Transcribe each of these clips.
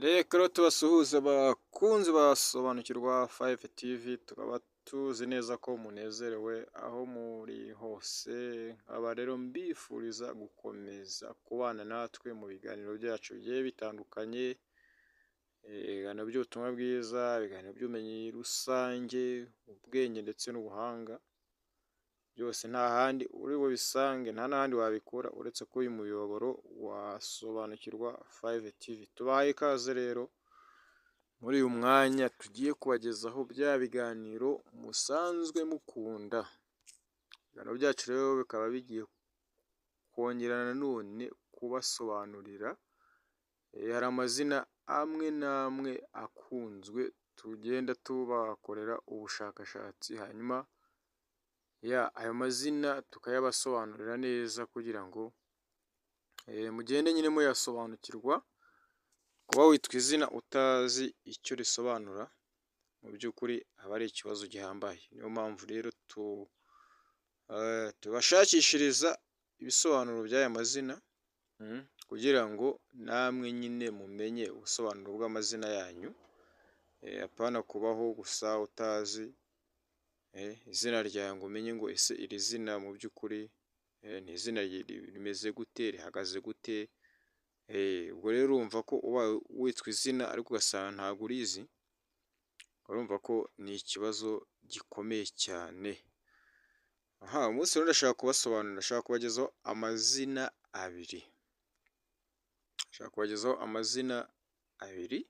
Reka rero tubasuhuze abakunzi basobanukirwa 5 TV, tukaba tuzi neza ko munezerewe aho muri hose, nkaba rero mbifuriza gukomeza kubana natwe mu biganiro byacu bigiye bitandukanye, ibiganiro by'ubutumwa bwiza, ibiganiro by'ubumenyi rusange, ubwenge ndetse n'ubuhanga, byose nta handi uri bubisange, nta n'ahandi wabikura uretse kuri uyu muyoboro wasobanukirwa 5 TV. Tubahaye ikaze rero muri uyu mwanya tugiye kubagezaho bya biganiro musanzwe mukunda. Ibiganiro byacu rero bikaba bigiye kongera nanone kubasobanurira, hari amazina amwe n'amwe akunzwe tugenda tubakorera ubushakashatsi, hanyuma ayo mazina tukayabasobanurira neza kugira ngo mugende nyine muyasobanukirwa. Kuba witwa izina utazi icyo risobanura mu by'ukuri aba ari ikibazo gihambaye. Niyo mpamvu rero tubashakishiriza ibisobanuro by'aya mazina kugira ngo namwe nyine mumenye ubusobanuro bw'amazina yanyu, apana kubaho gusa utazi izina ryawe ngo umenye ngo ese iri zina mu by'ukuri ni izina rimeze gute, rihagaze gute. Ubwo rero urumva ko uba witwa izina ariko ugasanga ntabwo urizi, urumva ko ni ikibazo gikomeye cyane. Umunsi rero ndashaka kubasobanurira, ndashaka kubagezaho amazina abiri.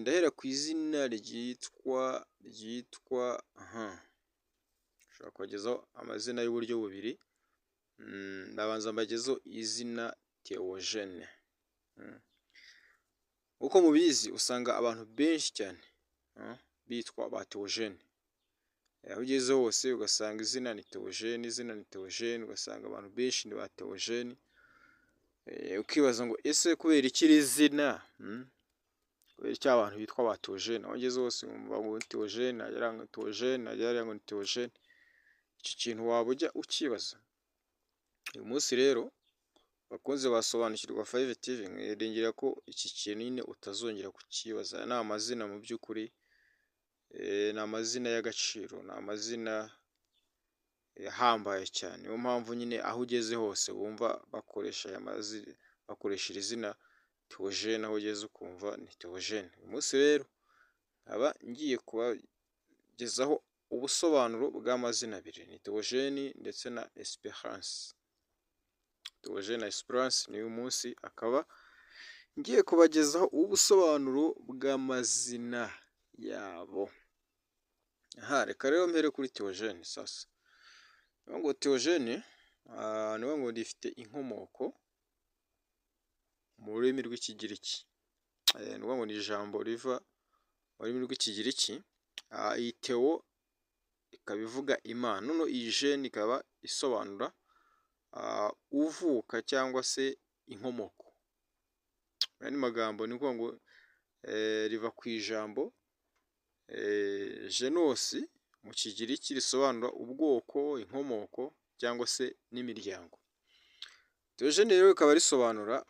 Ndahera ku izina ryitwa ndashaka kubagezaho amazina y'uburyo bubiri. Ndabanza mbagezeho izina Theogene. Uko mubizi usanga abantu benshi cyane bitwa ba Theogene. Aho ugeze hose ugasanga izina ni Theogene, ugasanga abantu benshi ni ba Theogene. Ukibaza ngo ese kubera iki iri zina, kubera iki abantu bitwa ba Theogene? Aho ugeze hose wumva ngo Theogene, nagira ngo Theogene, nagira ngo Theogene. Iki kintu waba ujya ukibaza? Uyu munsi rero bakunze basobanukirwa 5 TV, mwirengera ko iki kintu nyine utazongera kukibaza. Ni amazina mu by'ukuri, ni amazina y'agaciro, ni amazina ahambaye cyane. Niyo mpamvu nyine aho ugeze hose wumva bakoresha iri zina Theogene, aho ugeze ukumva ni Theogene. Uyu munsi rero nkaba ngiye kubagezaho ubusobanuro bw'amazina abiri, ni Theogene ndetse na Esperance. Theogene na Esperance ni uyu munsi akaba ngiye kubagezaho ubusobanuro bw'amazina yabo. Reka rero mpere kuri Theogene sasa. Niyo ngo Theogene niyo ngo rifite inkomoko mu rurimi rw'Ikigiriki. Niyo ngo ni ijambo riva mu rurimi rw'Ikigiriki. Iyi Theo ikaba ivuga Imana, noneho iyi Gene ikaba isobanura uvuka cyangwa se inkomoko. Mu yandi magambo ni ukuvuga ngo riva ku ijambo Genos mu Kigiriki risobanura ubwoko, inkomoko cyangwa se n'imiryango. Theogene rero rikaba risobanura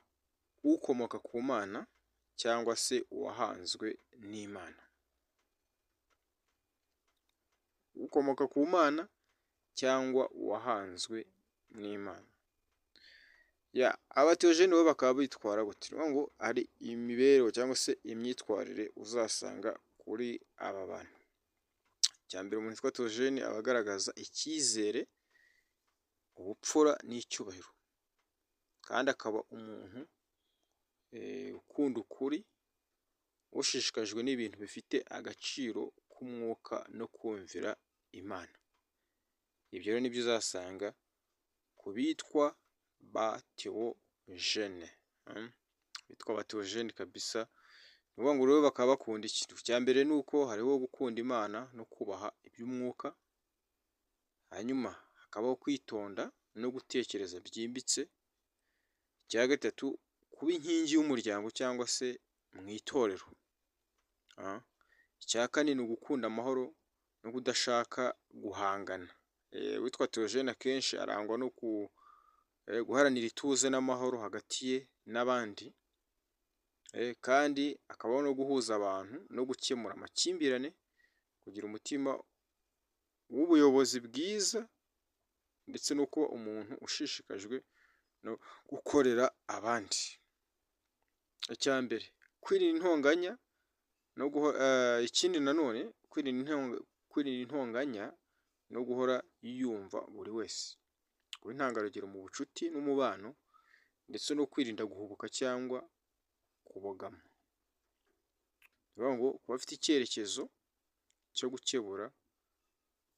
ukomoka ku Mana cyangwa se uwahanzwe n'Imana. Ukomoka ku Mana cyangwa uwahanzwe n'Imana. Aba Theogene bo bakaba bitwara gute? Ni ngo ari imibereho cyangwa se imyitwarire uzasanga kuri aba bantu. Icya mbere, umuntu witwa Theogene aba agaragaza icyizere, ubupfura n'icyubahiro, kandi akaba umuntu ukunda ukuri, ushishikajwe n'ibintu bifite agaciro k'umwuka no kumvira Imana. Ibyo rero nibyo uzasanga ku bitwa ba Theogene. Bitwa ba Theogene kabisa. Ni ukuvuga ngo rero bakaba bakunda ikintu cya mbere, ni uko hariho gukunda Imana no kubaha iby'umwuka, hanyuma hakabaho kwitonda no gutekereza byimbitse. Icya gatatu, kuba inkingi y'umuryango cyangwa se mu itorero. Icya kane ni ugukunda amahoro no kudashaka guhangana. Witwa Theogene akenshi arangwa no guharanira ituze n'amahoro hagati ye n'abandi. kandi akabaho no guhuza abantu no gukemura amakimbirane, kugira umutima w'ubuyobozi bwiza ndetse no kuba umuntu ushishikajwe no gukorera abandi. Icya mbere kwirinda intonganya no ikindi nanone kwirinda intonganya no guhora yumva buri wese, kuba intangarugero mu bucuti n'umubano ndetse no kwirinda guhubuka cyangwa kubogama. Ni ukuvuga ngo kuba afite icyerekezo cyo gukebura,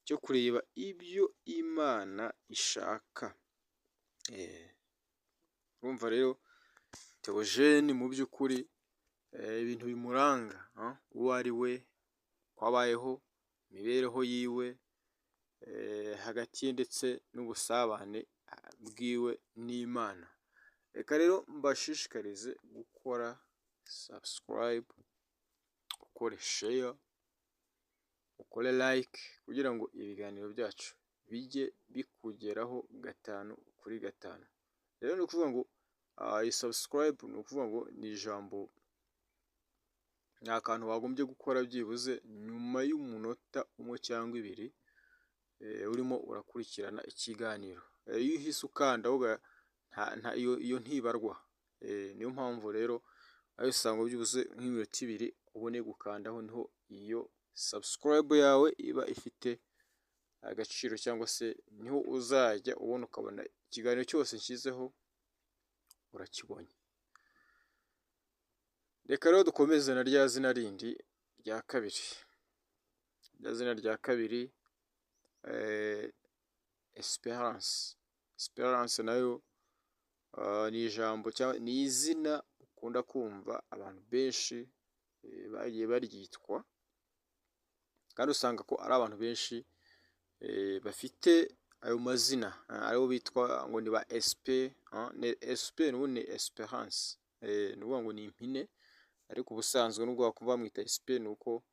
cyo kureba ibyo Imana ishaka. Urumva rero Theogene mu by'ukuri ibintu bimuranga uwo ari we, uko abayeho, imibereho yiwe hagati ye ndetse n'ubusabane bwiwe n'Imana. Reka rero mbashishikarize gukora subscribe, ukore share, ukore like kugira ngo ibiganiro byacu bijye bikugeraho 5/5. Rero ni ukuvuga ngo iyi subscribe ni ukuvuga ngo ni ijambo, ni akantu wagombye gukora byibuze nyuma y'umunota 1 cyangwa 2 urimo urakurikirana ikiganiro. Iyo uhise ukandaho iyo ntibarwa. Niyo mpamvu rero ayo usanga byibuze nk'iminota 2 ubone gukandaho, niho iyo subscribe yawe iba ifite agaciro, cyangwa se niho uzajya ubona ukabona ikiganiro cyose nshyizeho urakibonye. Reka rero dukomeze na rya zina rindi rya kabiri. Rya zina rya kabiri Esperance. Esperance nayo ni ijambo cyangwa ni izina ukunda kumva abantu benshi bagiye baryitwa, kandi usanga ko ari abantu benshi bafite ayo mazina aribo bitwa ngo ni ba SP. SP ni Esperance, ni ukuvuga ngo ni impine, ariko ubusanzwe nubwo wakumva bamwita SP ni uko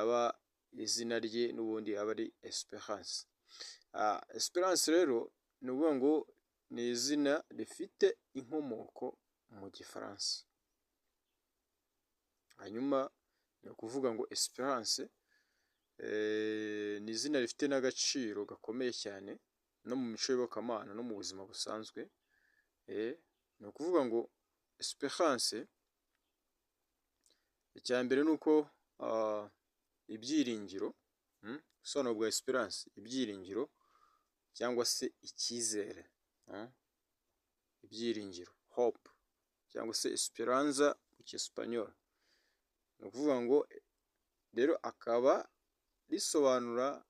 aba izina rye n'ubundi aba ari Esperance. Esperance rero ni ukuvuga ngo ni izina rifite inkomoko mu Gifaransa. Hanyuma ni ukuvuga ngo Esperance ni izina rifite n'agaciro gakomeye cyane no mu mico y'iyobokamana no mu buzima busanzwe. Ni ukuvuga ngo Esperance, icya mbere ni uko ibyiringiro, ubusobanuro bwa Esperance, ibyiringiro cyangwa se icyizere, ibyiringiro, hope, cyangwa se esperanza mu Cyesipanyol. Ni ukuvuga ngo rero akaba risobanura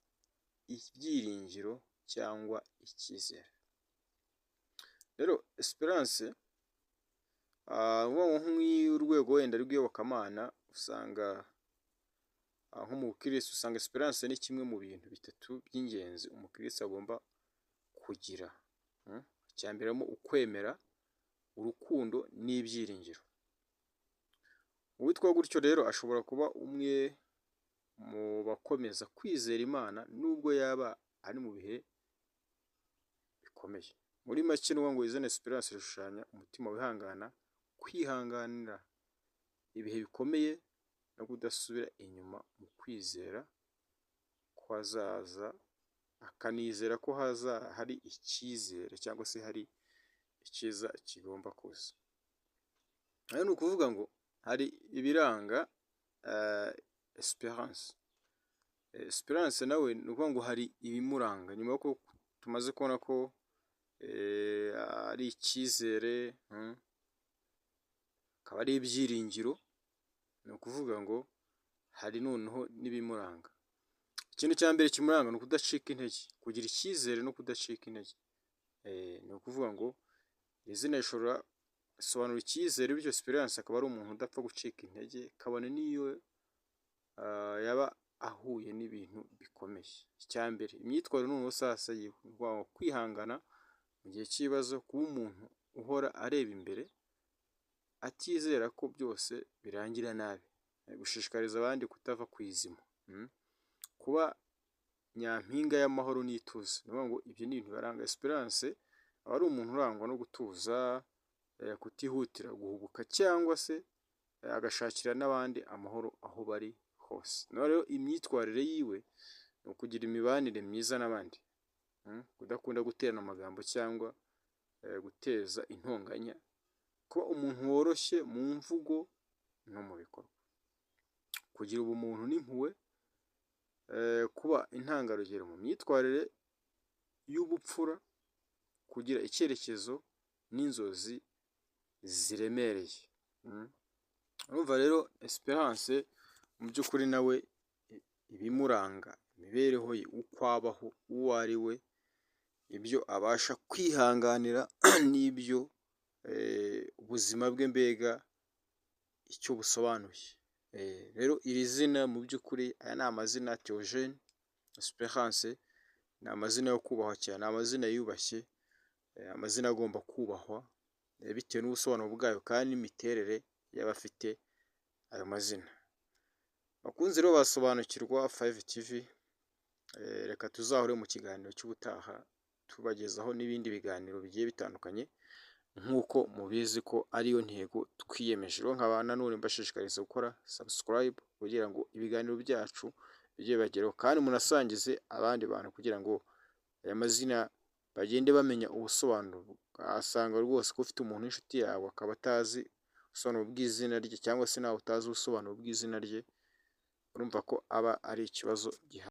ibyiringiro cyangwa icyizere. Rero Esperance nk'urwego wenda rw'iyobokamana, usanga nko mu bukirisitu usanga Esperance ni kimwe mu bintu 3 by'ingenzi umukirisitu agomba kugira. Icya mbere mo ukwemera, urukundo n'ibyiringiro. Uwitwa gutyo rero ashobora kuba umwe mu bakomeza kwizera Imana nubwo yaba ari mu bihe bikomeye. Muri make ni ngo izina Esperance rishushanya umutima wihangana, kwihanganira ibihe bikomeye no kudasubira inyuma mu kwizera ko hazaza, akanizera ko hari icyizere cyangwa se hari icyiza kigomba kuza. Rero ni ukuvuga ngo hari ibiranga Esperance. Esperance nawe ni ukuvuga ngo hari ibimuranga, nyuma y'uko tumaze kubona ko ari icyizere, akaba ari ibyiringiro, ni ukuvuga ngo hari noneho n'ibimuranga. Ikintu cya mbere kimuranga ni ukudacika intege, kugira icyizere no kudacika intege. Ni ukuvuga ngo izina rishobora gusobanura icyizere, bityo Esperance akaba ari umuntu udapfa gucika intege, kabone n'iyo yaba ahuye n'ibintu bikomeye. Icya mbere imyitwarire noneho sasa yiwe, ni ukuvuga ngo kwihangana mu gihe cy'ibibazo, kuba umuntu uhora areba imbere atizera ko byose birangira nabi, gushishikariza abandi kutava ku izima, kuba nyampinga y'amahoro n'ituze. Ni ukuvuga ngo ibyo ni ibintu biranga Esperance. Aba ari umuntu urangwa no gutuza, kutihutira guhubuka cyangwa se agashakira n'abandi amahoro aho bari hose. Rero imyitwarire yiwe ni ukugira imibanire myiza n'abandi, kudakunda guterana amagambo cyangwa guteza intonganya, kuba umuntu woroshye mu mvugo no mu bikorwa, kugira ubumuntu n'impuhwe, kuba intangarugero mu myitwarire y'ubupfura, kugira icyerekezo n'inzozi ziremereye. Urumva rero Esperance mu by'ukuri nawe ibimuranga, imibereho ye, uko abaho, uwo ari we, ibyo abasha kwihanganira n'ibyo ubuzima bwe mbega icyo busobanuye. Rero iri zina mu by'ukuri, aya ni amazina Theogene Esperance, ni amazina yo kubahwa cyane, ni amazina yubashye, amazina agomba kubahwa bitewe n'ubusobanuro bwayo kandi n'imiterere y'abafite ayo mazina. Bakunze rero basobanukirwa 5TV, reka tuzahure mu kiganiro cy'ubutaha tubagezaho n'ibindi biganiro bigiye bitandukanye, nk'uko mubizi ko ariyo ntego twiyemeje. Rero nkaba nanone mbashishikariza gukora subscribe kugira ngo ibiganiro byacu bijye bibageraho, kandi munasangize abandi bantu kugira ngo aya mazina bagende bamenya ubusobanuro. Asanga rwose ko ufite umuntu w'inshuti yawe akaba atazi ubusobanuro bw'izina rye, cyangwa se nawe utazi ubusobanuro bw'izina rye, urumva ko aba ari ikibazo gihari.